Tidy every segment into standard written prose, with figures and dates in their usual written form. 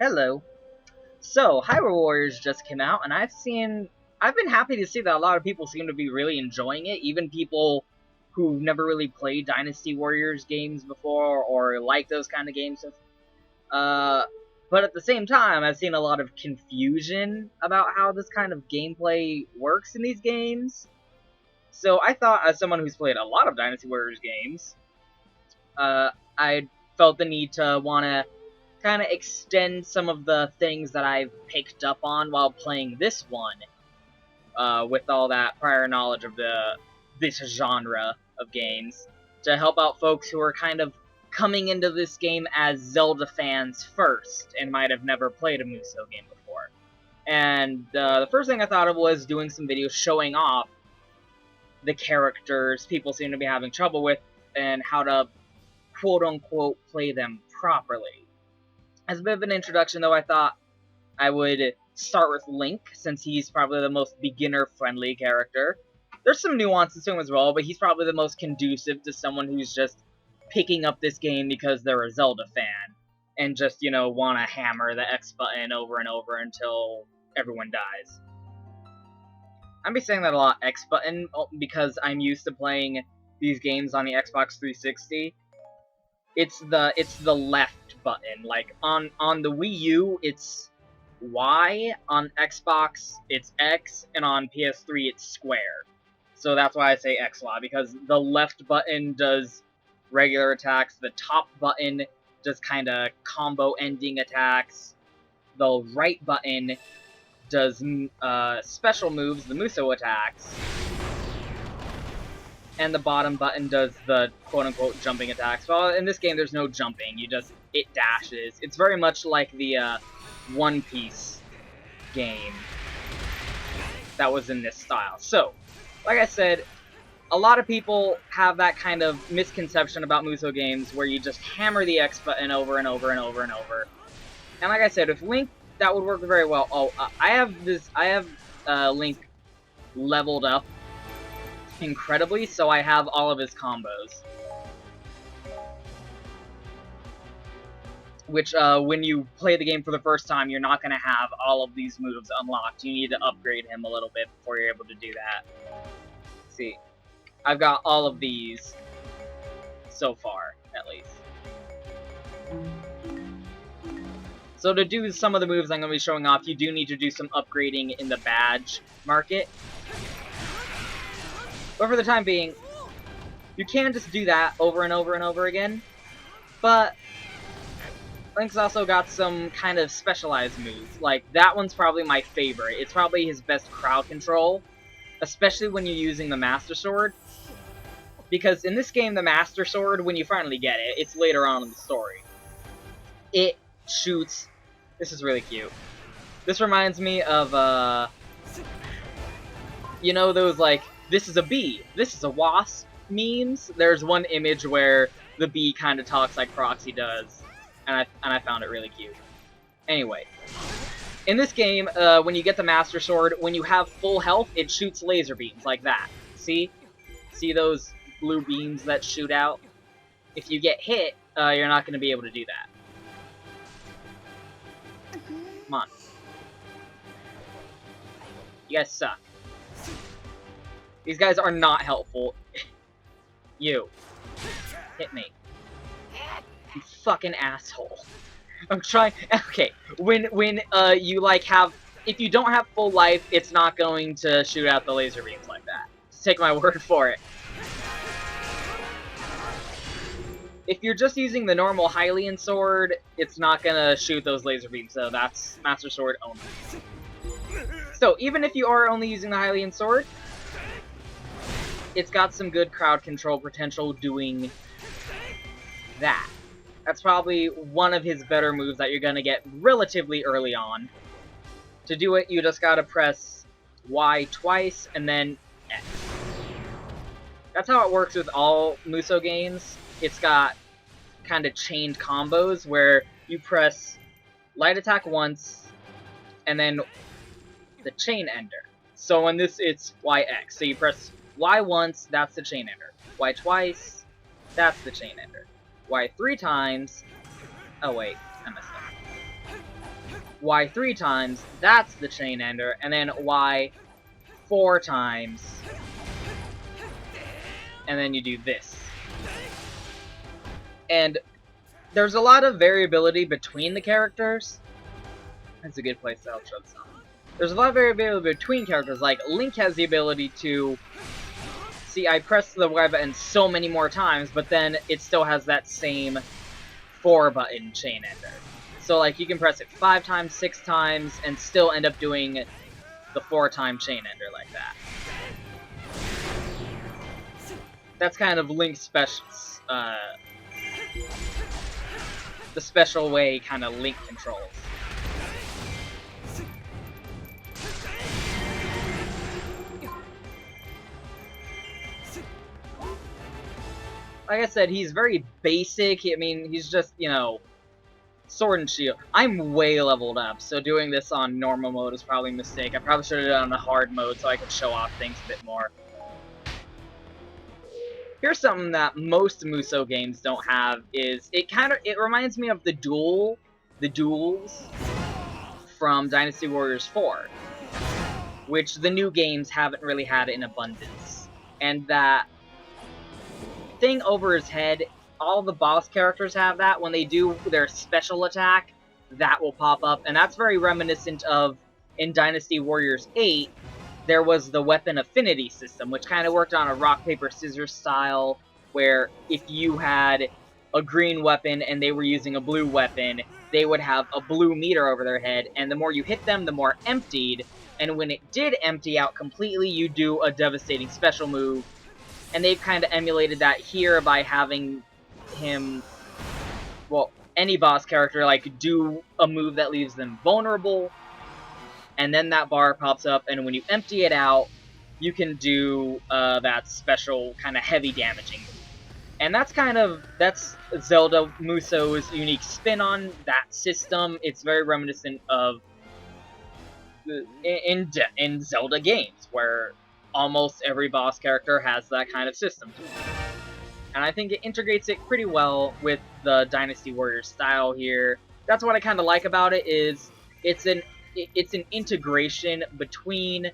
Hello. So, Hyrule Warriors just came out, and I've been happy to see that a lot of people seem to be really enjoying it, even people who've never really played Dynasty Warriors games before, or like those kind of games. But at the same time, I've seen a lot of confusion about how this kind of gameplay works in these games. So I thought, as someone who's played a lot of Dynasty Warriors games, I felt the need to want to kind of extend some of the things that I've picked up on while playing this one, with all that prior knowledge of this genre of games, to help out folks who are kind of coming into this game as Zelda fans first, and might have never played a Musou game before. And the first thing I thought of was doing some videos showing off the characters people seem to be having trouble with, and how to quote-unquote play them properly. As a bit of an introduction, though, I thought I would start with Link, since he's probably the most beginner-friendly character. There's some nuances to him as well, but he's probably the most conducive to someone who's just picking up this game because they're a Zelda fan, and just, you know, want to hammer the X button over and over until everyone dies. I'm be saying that a lot, X button, because I'm used to playing these games on the Xbox 360. It's the left button. Like on the Wii U, it's Y. On Xbox, it's X, and on PS3, it's square. So that's why I say X a lot, because the left button does regular attacks, the top button does kind of combo ending attacks, the right button does special moves, the Musou attacks, and the bottom button does the quote-unquote jumping attacks. Well, in this game, there's no jumping. It dashes. It's very much like the One Piece game that was in this style. So, like I said, a lot of people have that kind of misconception about Musou games where you just hammer the X button over and over and over and over. And like I said, with Link, that would work very well. Oh, I have Link leveled up incredibly, so I have all of his combos. Which, when you play the game for the first time, you're not going to have all of these moves unlocked. You need to upgrade him a little bit before you're able to do that. Let's see. I've got all of these so far, at least. So to do some of the moves I'm going to be showing off, you do need to do some upgrading in the badge market. But for the time being, you can just do that over and over and over again. But Link's also got some kind of specialized moves. Like, that one's probably my favorite. It's probably his best crowd control, especially when you're using the Master Sword. Because in this game, the Master Sword, when you finally get it, it's later on in the story. It shoots... This is really cute. This reminds me of, you know those, like, this is a bee, this is a wasp memes? There's one image where the bee kind of talks like Foxeh does, and I found it really cute. Anyway, in this game, when you get the Master Sword, when you have full health, it shoots laser beams like that. See? See those blue beams that shoot out? If you get hit, you're not going to be able to do that. Come on. You guys suck. These guys are not helpful. You. Hit me. You fucking asshole. I'm trying... Okay, when you, like, have... If you don't have full life, it's not going to shoot out the laser beams like that. Just take my word for it. If you're just using the normal Hylian sword, it's not gonna shoot those laser beams, so that's Master Sword only. So, even if you are only using the Hylian sword, it's got some good crowd control potential doing that. That's probably one of his better moves that you're gonna get relatively early on. To do it, you just gotta press Y twice, and then X. That's how it works with all Musou games. It's got kind of chained combos where you press light attack once, and then the chain ender. So in this, it's YX. So you press Y once, that's the chain ender. Y twice, that's the chain ender. Y 3 times... Oh wait, I messed up. Y 3 times, that's the chain ender, and then Y 4 times, and then you do this. And there's a lot of variability between the characters. That's a good place to outro this on. There's a lot of variability between characters, like Link has the ability to... See, I press the Y button so many more times, but then it still has that same 4-button chain ender. So, like, you can press it 5 times, 6 times, and still end up doing the 4-time chain ender like that. That's kind of Link's special... the special way kind of Link controls. Like I said, he's very basic. I mean, he's just, you know, sword and shield. I'm way leveled up, so doing this on normal mode is probably a mistake. I probably should have done it on the hard mode so I could show off things a bit more. Here's something that most Musou games don't have, is it reminds me of the duels from Dynasty Warriors 4, which the new games haven't really had in abundance. And that thing over his head, all the boss characters have that. When they do their special attack, that will pop up, and that's very reminiscent of, in Dynasty Warriors 8, there was the weapon affinity system, which kind of worked on a rock, paper, scissors style, where if you had a green weapon and they were using a blue weapon, they would have a blue meter over their head, and the more you hit them, the more emptied, and when it did empty out completely, you do a devastating special move. And they've kind of emulated that here by having him, well, any boss character, like, do a move that leaves them vulnerable, and then that bar pops up, and when you empty it out, you can do that special kind of heavy damaging move. And that's Zelda Musou's unique spin on that system. It's very reminiscent of in Zelda games, where almost every boss character has that kind of system to it. And I think it integrates it pretty well with the Dynasty Warriors style here. That's what I kind of like about it, is it's an integration between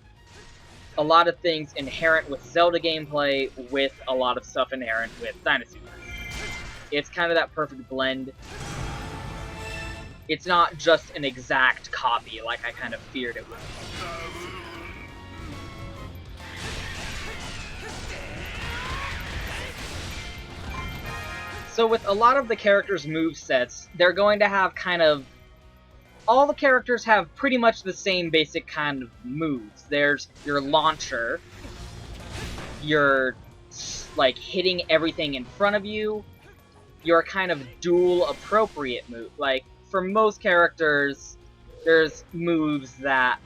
a lot of things inherent with Zelda gameplay with a lot of stuff inherent with Dynasty Warriors. It's kind of that perfect blend. It's not just an exact copy like I kind of feared it would be. So with a lot of the characters' movesets, they're going to have kind of... all the characters have pretty much the same basic kind of moves. There's your launcher, your, like, hitting everything in front of you, your kind of duel appropriate move. Like, for most characters, there's moves that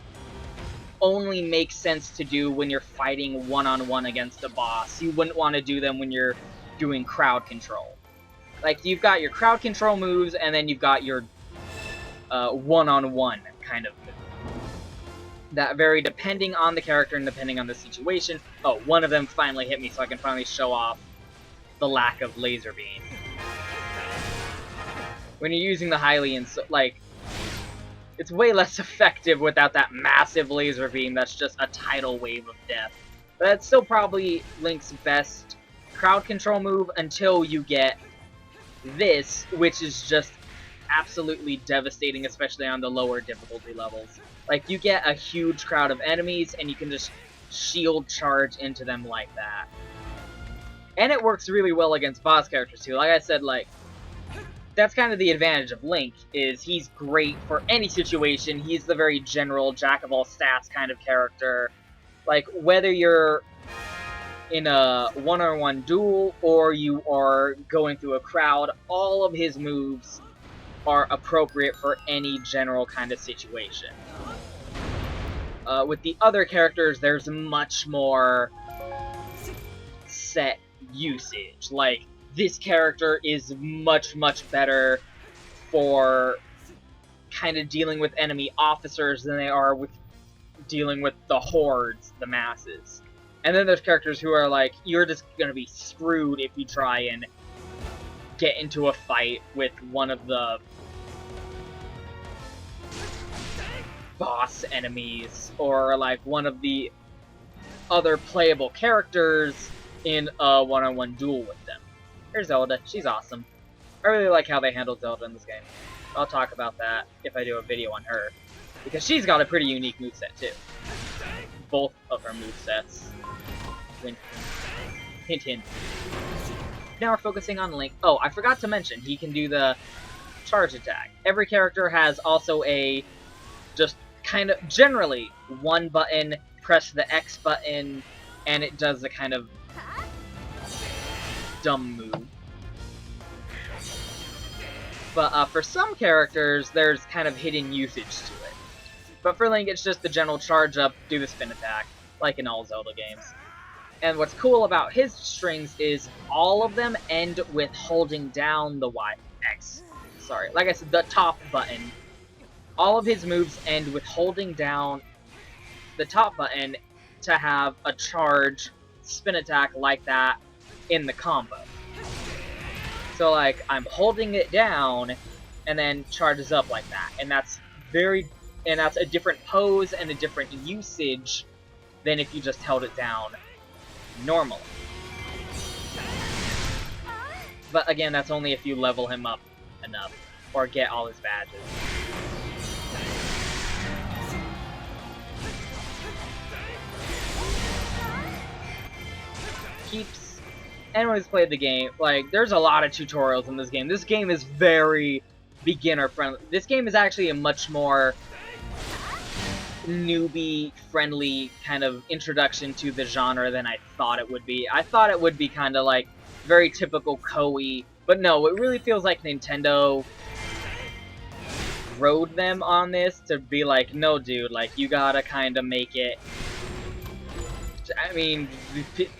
only make sense to do when you're fighting one-on-one against a boss. You wouldn't want to do them when you're doing crowd control. Like, you've got your crowd control moves, and then you've got your one-on-one kind of move. That vary depending on the character and depending on the situation. Oh, one of them finally hit me, so I can finally show off the lack of laser beam. When you're using the Hylian, like, it's way less effective without that massive laser beam that's just a tidal wave of death. But that's still probably Link's best crowd control move until you get this, which is just absolutely devastating, especially on the lower difficulty levels. Like, you get a huge crowd of enemies, and you can just shield charge into them like that. And it works really well against boss characters, too. Like I said, like, that's kind of the advantage of Link, is he's great for any situation. He's the very general, jack-of-all-stats kind of character. Like, whether you're in a one-on-one duel, or you are going through a crowd, all of his moves are appropriate for any general kind of situation. With the other characters, there's much more set usage. Like, this character is much, much better for kind of dealing with enemy officers than they are with dealing with the hordes, the masses. And then there's characters who are like, you're just gonna be screwed if you try and get into a fight with one of the boss enemies or like one of the other playable characters in a one-on-one duel with them. Here's Zelda. She's awesome. I really like how they handled Zelda in this game. I'll talk about that if I do a video on her, because she's got a pretty unique moveset too. Both of her movesets. Hint, hint. Now we're focusing on Link. Oh, I forgot to mention, he can do the charge attack. Every character has also a, just kind of, generally, one button, press the X button, and it does a kind of dumb move. But for some characters, there's kind of hidden usage to it. But for Link, it's just the general charge up, do the spin attack, like in all Zelda games. And what's cool about his strings is all of them end with holding down the like I said, the top button. All of his moves end with holding down the top button to have a charge spin attack like that in the combo. So like, I'm holding it down and then charges up like that. And that's a different pose and a different usage than if you just held it down normally. But again, that's only if you level him up enough or get all his badges. Anyone who's played the game, like, there's a lot of tutorials in this game. This game is very beginner friendly. This game is actually a much more newbie friendly kind of introduction to the genre than I thought it would be. I thought it would be kind of like very typical Koei, but no, it really feels like Nintendo rode them on this to be like, no dude, like, you gotta kind of make it. I mean,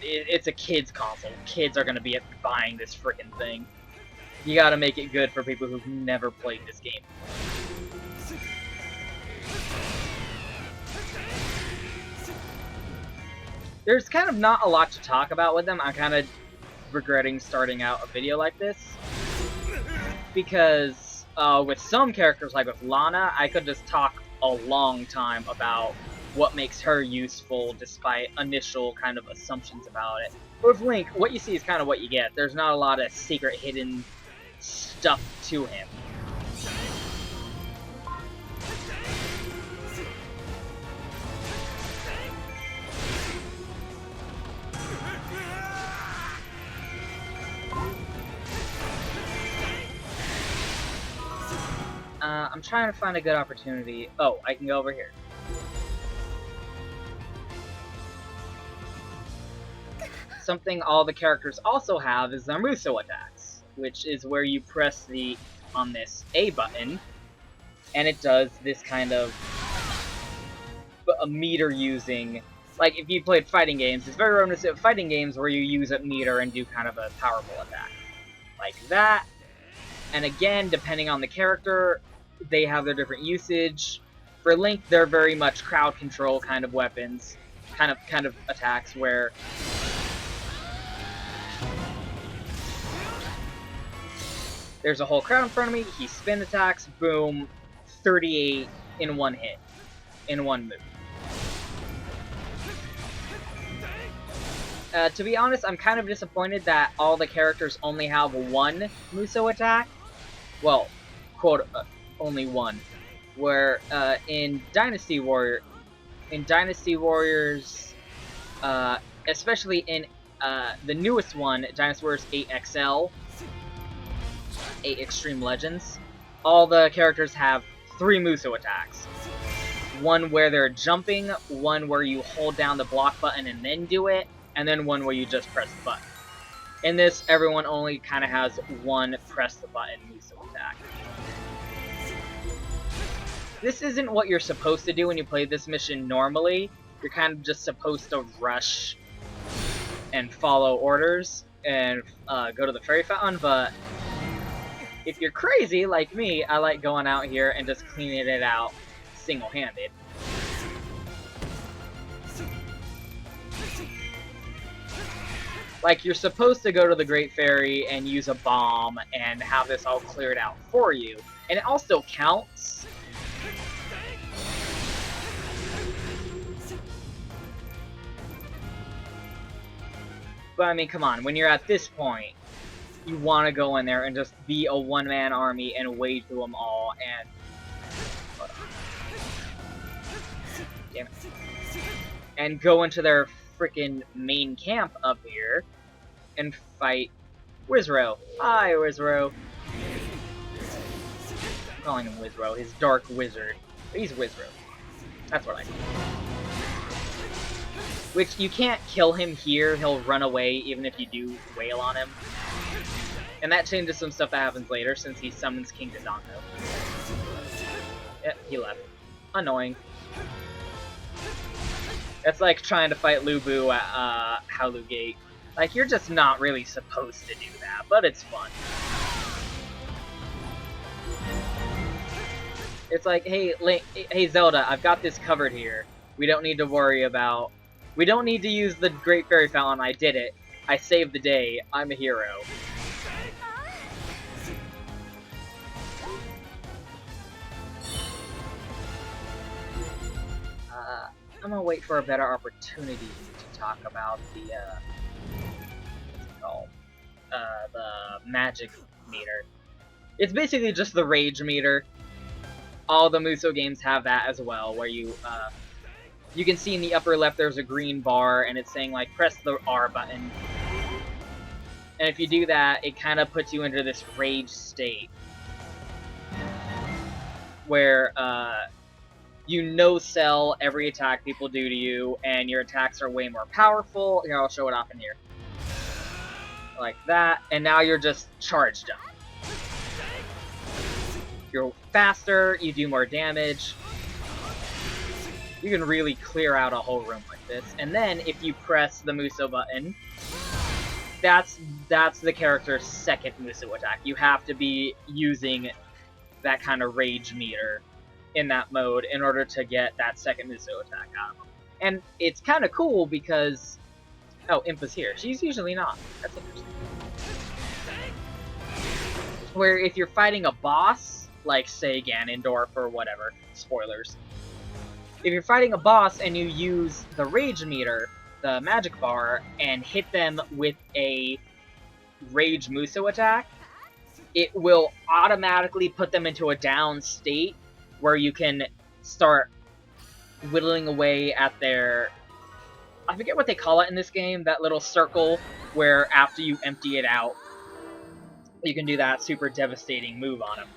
it's a kid's console. Kids are gonna be buying this freaking thing. You gotta make it good for people who've never played this game. There's kind of not a lot to talk about with them. I'm kind of regretting starting out a video like this, because with some characters, like with Lana, I could just talk a long time about what makes her useful despite initial kind of assumptions about it. But with Link, what you see is kind of what you get. There's not a lot of secret hidden stuff to him. I'm trying to find a good opportunity. Oh, I can go over here. Something all the characters also have is their Musou attacks, which is where you press on this A button, and it does this kind of a meter using, like if you played fighting games, it's very reminiscent of fighting games where you use a meter and do kind of a powerful attack. Like that. And again, depending on the character, they have their different usage. For Link, they're very much crowd control kind of weapons, kind of attacks where there's a whole crowd in front of me, he spin attacks, boom, 38 in one hit, in one move. To be honest, I'm kind of disappointed that all the characters only have one Musou attack. Well, quote, only one. Where in Dynasty Warriors, especially in the newest one, Dynasty Warriors 8XL, 8 Extreme Legends, all the characters have 3 Musou attacks. One where they're jumping, one where you hold down the block button and then do it, and then one where you just press the button. In this, everyone only kind of has one press the button Musou attack. This isn't what you're supposed to do when you play this mission normally. You're kind of just supposed to rush and follow orders and go to the fairy fountain, but if you're crazy like me, I like going out here and just cleaning it out single-handed. Like, you're supposed to go to the Great Fairy and use a bomb and have this all cleared out for you. And it also counts. But I mean, come on, when you're at this point, you want to go in there and just be a one-man army and wade through them all, and... Damn it. And go into their freaking main camp up here and fight Wizrow. Hi, Wizrow. I'm calling him Wizrow, his dark wizard. But he's Wizrow. That's what I call him. Which, you can't kill him here, he'll run away even if you do wail on him. And that changes some stuff that happens later, since he summons King Dodongo. Yep, he left. Annoying. It's like trying to fight Lubu at Hyrule Gate. Like, you're just not really supposed to do that, but it's fun. It's like, hey, hey Zelda, I've got this covered here. We don't need to worry about... We don't need to use the Great Fairy Fountain. I did it. I saved the day. I'm a hero. I'm gonna wait for a better opportunity to talk about the, what's it called? The magic meter. It's basically just the rage meter. All the Musou games have that as well, where you can see in the upper left there's a green bar, and it's saying, like, press the R button. And if you do that, it kind of puts you into this rage state. Where, you no-sell every attack people do to you, and your attacks are way more powerful. Here, I'll show it off in here. Like that, and now you're just charged up. You're faster, you do more damage. You can really clear out a whole room like this. And then, if you press the Musou button, that's the character's second Musou attack. You have to be using that kind of rage meter in that mode in order to get that second Musou attack out of them. And it's kind of cool because... Oh, Impa's here. She's usually not. That's interesting. Where if you're fighting a boss, like, say, Ganondorf or whatever, spoilers. If you're fighting a boss and you use the rage meter, the magic bar, and hit them with a rage Musou attack, it will automatically put them into a down state where you can start whittling away at their... I forget what they call it in this game, that little circle where after you empty it out, you can do that super devastating move on them.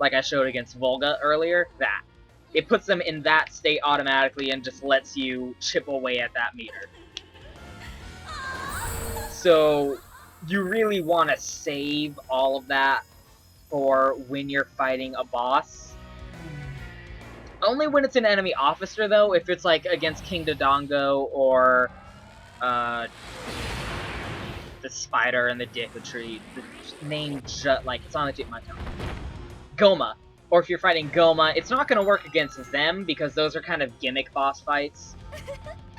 Like I showed against Volga earlier, that. It puts them in that state automatically and just lets you chip away at that meter. So, you really want to save all of that for when you're fighting a boss. Only when it's an enemy officer, though. If it's, like, against King Dodongo or, the spider and the Deku Tree. The name like, it's on the tip of my tongue. Goma. Or if you're fighting Goma, it's not going to work against them, because those are kind of gimmick boss fights.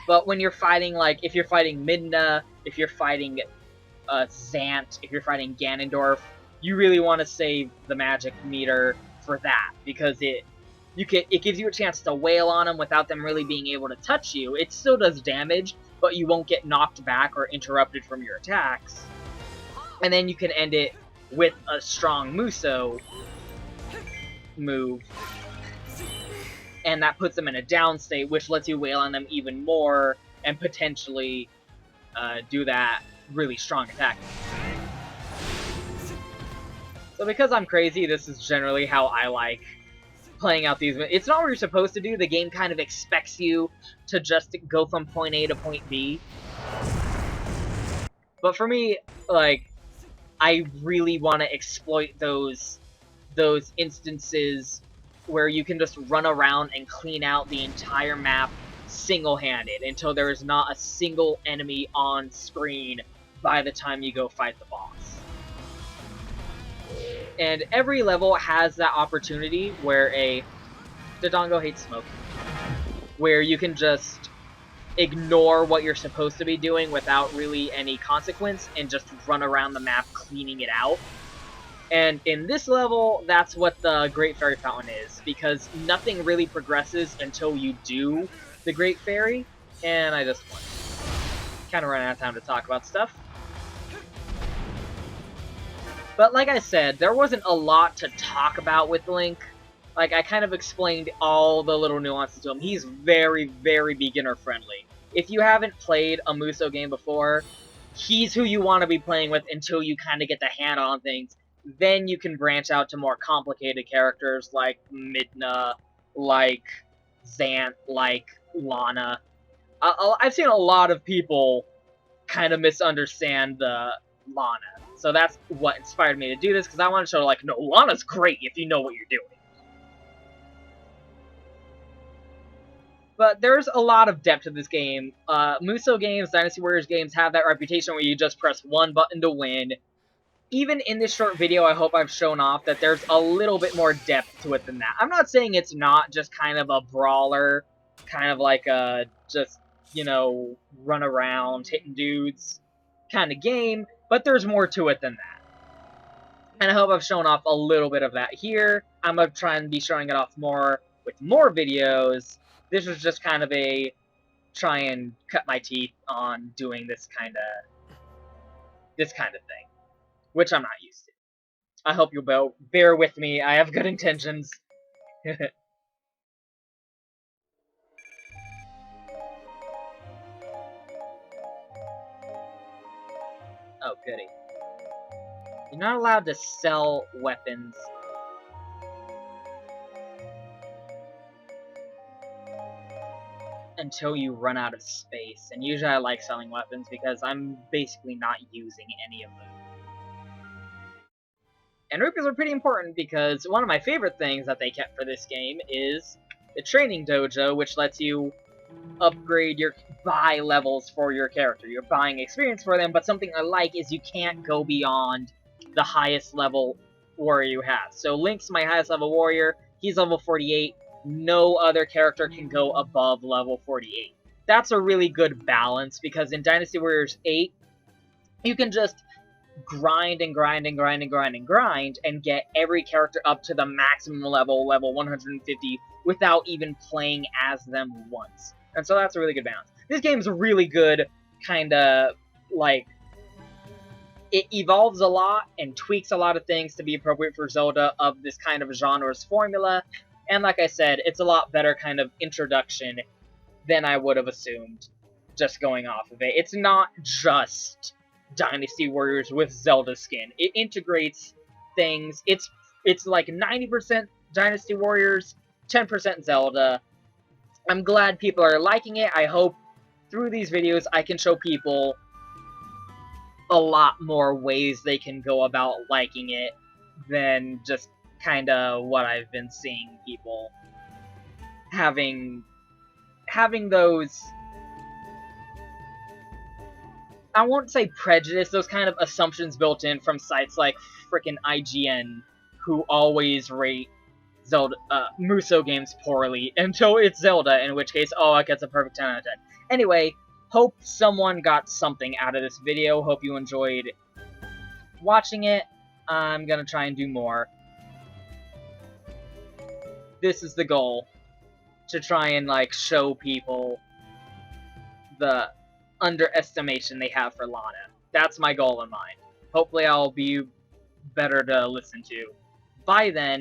But when you're fighting, like, if you're fighting Midna, if you're fighting, Zant, if you're fighting Ganondorf, you really want to save the magic meter for that, because it gives you a chance to wail on them without them really being able to touch you. It still does damage, but you won't get knocked back or interrupted from your attacks. And then you can end it with a strong Musou move. And that puts them in a down state, which lets you wail on them even more and potentially do that really strong attack. So because I'm crazy, this is generally how I like playing out these. It's not what you're supposed to do. The game kind of expects you to just go from point A to point B. But for me, like, I really want to exploit those instances where you can just run around and clean out the entire map single-handed until there is not a single enemy on screen by the time you go fight the boss. And every level has that opportunity where Dodongo hates smoke, where you can just ignore what you're supposed to be doing without really any consequence and just run around the map cleaning it out. And in this level, that's what the Great Fairy Fountain is, because nothing really progresses until you do the Great Fairy, and I just won. kind of running out of time to talk about stuff. But like I said, there wasn't a lot to talk about with Link. Like, I kind of explained all the little nuances to him. He's very, very beginner-friendly. If you haven't played a Musou game before, he's who you want to be playing with until you kind of get the handle on things. Then you can branch out to more complicated characters like Midna, like Zant, like Lana. I've seen a lot of people kind of misunderstand the Lana. So that's what inspired me to do this, because I want to show, like, no, Lana's great if you know what you're doing. But there's a lot of depth to this game. Musou games, Dynasty Warriors games have that reputation where you just press one button to win. Even in this short video, I hope I've shown off that there's a little bit more depth to it than that. I'm not saying it's not just kind of a brawler, kind of like a just, you know, run around, hitting dudes kind of game, but there's more to it than that. And I hope I've shown off a little bit of that here. I'm going to try and be showing it off more with more videos. This was just kind of a try and cut my teeth on doing this kind of thing, which I'm not used to. I hope you'll bear with me. I have good intentions. Oh, goody. You're not allowed to sell weapons. Until you run out of space. And usually I like selling weapons because I'm basically not using any of them. And rupees are pretty important because one of my favorite things that they kept for this game is the training dojo, which lets you upgrade buy levels for your character. You're buying experience for them, but something I like is you can't go beyond the highest level warrior you have. So Link's my highest level warrior. He's level 48. No other character can go above level 48. That's a really good balance, because in Dynasty Warriors 8, you can just grind and grind and grind and grind and grind and get every character up to the maximum level 150, without even playing as them once. And so that's a really good balance. This game's really good, kinda, like, it evolves a lot and tweaks a lot of things to be appropriate for Zelda of this kind of genre's formula. And like I said, it's a lot better kind of introduction than I would have assumed just going off of it. It's not just Dynasty Warriors with Zelda skin. It integrates things. It's like 90% Dynasty Warriors, 10% Zelda. I'm glad people are liking it. I hope through these videos I can show people a lot more ways they can go about liking it than just kinda what I've been seeing people having those, I won't say prejudice, those kind of assumptions built in from sites like frickin' IGN, who always rate Zelda, Musou games poorly until it's Zelda, in which case, oh, it gets a perfect 10 out of 10. Anyway, hope someone got something out of this video. Hope you enjoyed watching it. I'm gonna try and do more. This is the goal, to try and, like, show people the underestimation they have for Lana. That's my goal in mind. Hopefully I'll be better to listen to by then.